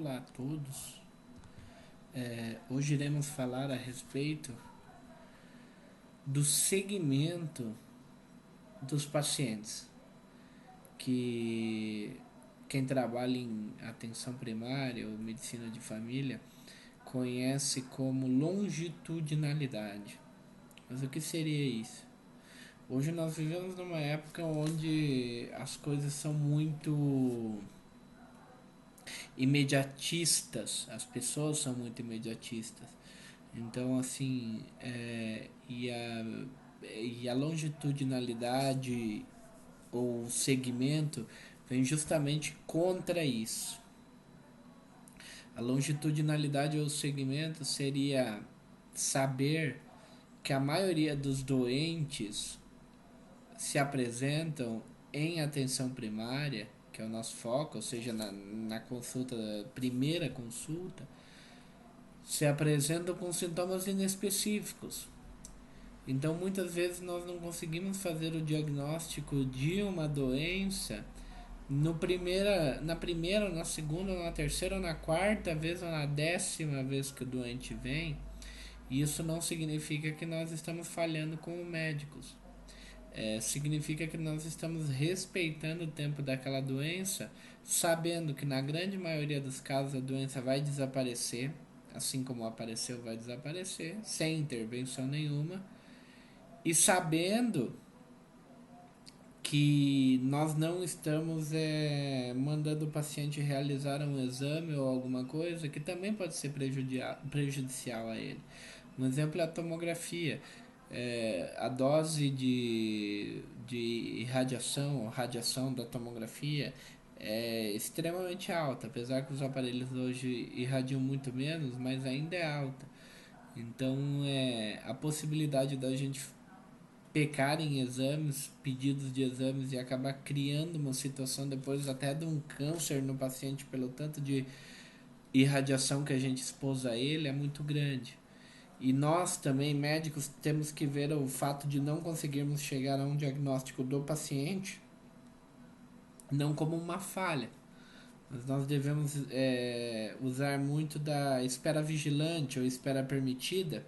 Olá a todos. Hoje iremos falar a respeito do segmento dos pacientes, que quem trabalha em atenção primária ou medicina de família conhece como longitudinalidade. Mas o que seria isso? Hoje nós vivemos numa época onde as coisas são muito imediatistas, as pessoas são muito imediatistas. Então, assim, e a longitudinalidade ou segmento vem justamente contra isso. A longitudinalidade ou segmento seria saber que a maioria dos doentes se apresentam em atenção primária, que é o nosso foco, ou seja, na consulta, primeira consulta, se apresentam com sintomas inespecíficos. Então, muitas vezes nós não conseguimos fazer o diagnóstico de uma doença na primeira, na segunda, na terceira, na quarta vez ou na 10ª vez que o doente vem. E isso não significa que nós estamos falhando como médicos. Significa que nós estamos respeitando o tempo daquela doença, sabendo que na grande maioria dos casos a doença vai desaparecer, assim como apareceu, vai desaparecer, sem intervenção nenhuma, e sabendo que nós não estamos mandando o paciente realizar um exame ou alguma coisa que também pode ser prejudicial a ele. Um exemplo é a tomografia. A dose de radiação, radiação da tomografia é extremamente alta, apesar que os aparelhos hoje irradiam muito menos, mas ainda é alta. Então, a possibilidade da gente pecar em exames, pedidos de exames e acabar criando uma situação depois até de um câncer no paciente pelo tanto de irradiação que a gente expôs a ele é muito grande. E nós também, médicos, temos que ver o fato de não conseguirmos chegar a um diagnóstico do paciente não como uma falha, mas nós devemos usar muito da espera vigilante ou espera permitida,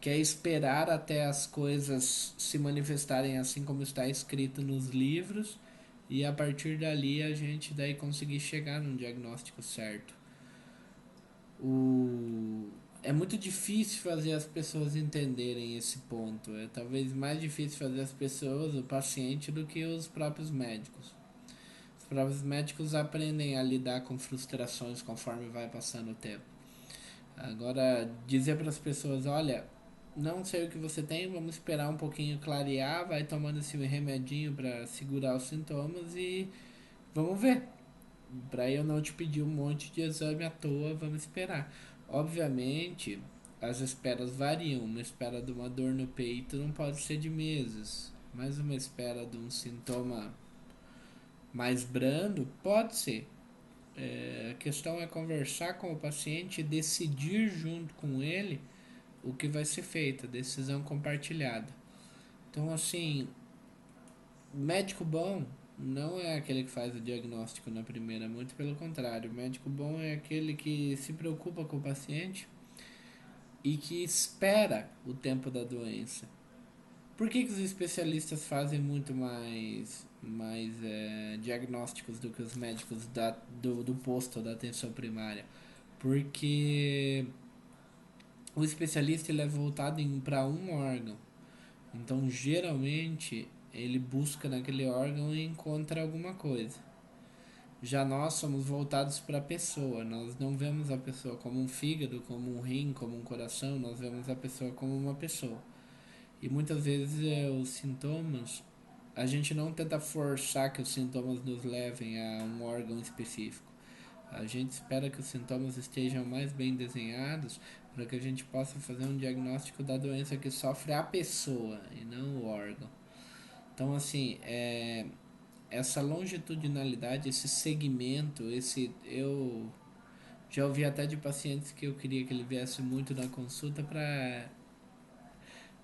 que é esperar até as coisas se manifestarem assim como está escrito nos livros e a partir dali a gente daí conseguir chegar num diagnóstico certo. É muito difícil fazer as pessoas entenderem esse ponto. É talvez mais difícil fazer as pessoas, o paciente, do que os próprios médicos. Os próprios médicos aprendem a lidar com frustrações conforme vai passando o tempo. Agora, dizer para as pessoas, olha, não sei o que você tem, vamos esperar um pouquinho clarear, vai tomando esse remedinho para segurar os sintomas e vamos ver. Para eu não te pedir um monte de exame à toa, vamos esperar. Obviamente, as esperas variam. Uma espera de uma dor no peito não pode ser de meses, mas uma espera de um sintoma mais brando pode ser. A questão é conversar com o paciente e decidir junto com ele o que vai ser feito, decisão compartilhada. Então, assim, médico bom não é aquele que faz o diagnóstico na primeira, muito pelo contrário. O médico bom é aquele que se preocupa com o paciente e que espera o tempo da doença. Por que os especialistas fazem muito mais diagnósticos do que os médicos do posto da atenção primária? Porque o especialista ele é voltado para um órgão. Então, geralmente, ele busca naquele órgão e encontra alguma coisa. Já nós somos voltados para a pessoa, nós não vemos a pessoa como um fígado, como um rim, como um coração, nós vemos a pessoa como uma pessoa. E muitas vezes os sintomas, a gente não tenta forçar que os sintomas nos levem a um órgão específico. A gente espera que os sintomas estejam mais bem desenhados para que a gente possa fazer um diagnóstico da doença que sofre a pessoa e não o órgão. Então, assim, essa longitudinalidade, esse segmento, eu já ouvi até de pacientes que eu queria que ele viesse muito na consulta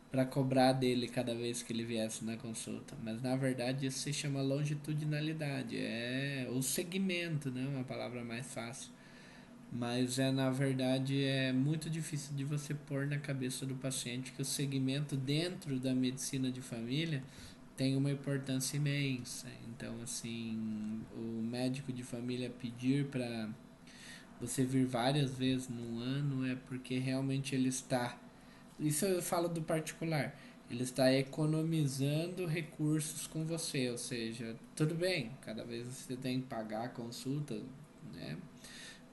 para cobrar dele cada vez que ele viesse na consulta. Mas na verdade isso se chama longitudinalidade, é o segmento, né? Uma palavra mais fácil. Mas na verdade é muito difícil de você pôr na cabeça do paciente que o segmento dentro da medicina de família tem uma importância imensa. Então, assim, o médico de família pedir para você vir várias vezes no ano é porque realmente ele está. Isso eu falo do particular. Ele está economizando recursos com você, ou seja, tudo bem, cada vez você tem que pagar a consulta, né?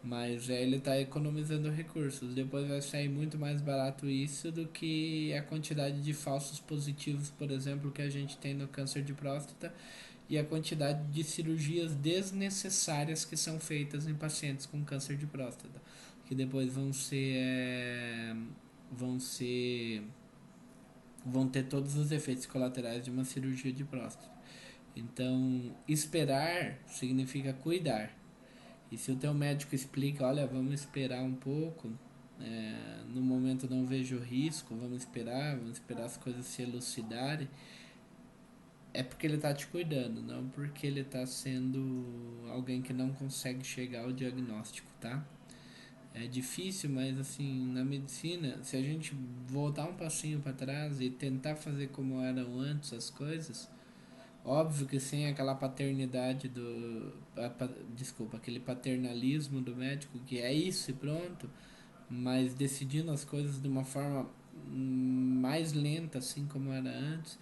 Mas ele está economizando recursos. Depois vai sair muito mais barato isso do que a quantidade de falsos positivos, por exemplo, que a gente tem no câncer de próstata e a quantidade de cirurgias desnecessárias que são feitas em pacientes com câncer de próstata, que depois vão ser vão ter todos os efeitos colaterais de uma cirurgia de próstata. Então, esperar significa cuidar. E se o teu médico explica, olha, vamos esperar um pouco, no momento não vejo risco, vamos esperar as coisas se elucidarem, é porque ele está te cuidando, não porque ele está sendo alguém que não consegue chegar ao diagnóstico, tá? É difícil, mas assim, na medicina, se a gente voltar um passinho para trás e tentar fazer como eram antes as coisas, óbvio que sem aquela paternidade desculpa, aquele paternalismo do médico que é isso e pronto, mas decidindo as coisas de uma forma mais lenta, assim como era antes,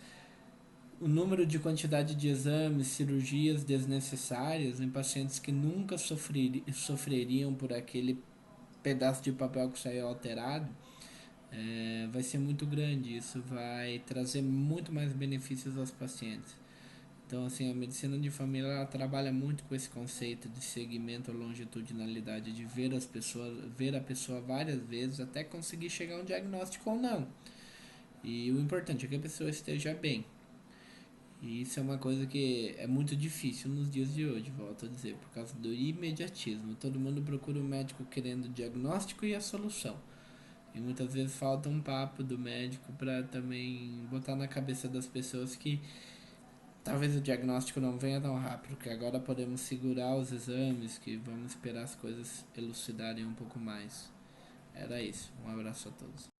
o número de quantidade de exames, cirurgias desnecessárias em pacientes que nunca sofreriam por aquele pedaço de papel que saiu alterado, vai ser muito grande. Isso vai trazer muito mais benefícios aos pacientes. Então, assim, a medicina de família ela trabalha muito com esse conceito de segmento ou longitudinalidade, de ver as pessoas, ver a pessoa várias vezes até conseguir chegar a um diagnóstico ou não. E o importante é que a pessoa esteja bem. E isso é uma coisa que é muito difícil nos dias de hoje, volto a dizer, por causa do imediatismo. Todo mundo procura o médico querendo o diagnóstico e a solução. E muitas vezes falta um papo do médico para também botar na cabeça das pessoas que talvez o diagnóstico não venha tão rápido, que agora podemos segurar os exames, que vamos esperar as coisas elucidarem um pouco mais. Era isso. Um abraço a todos.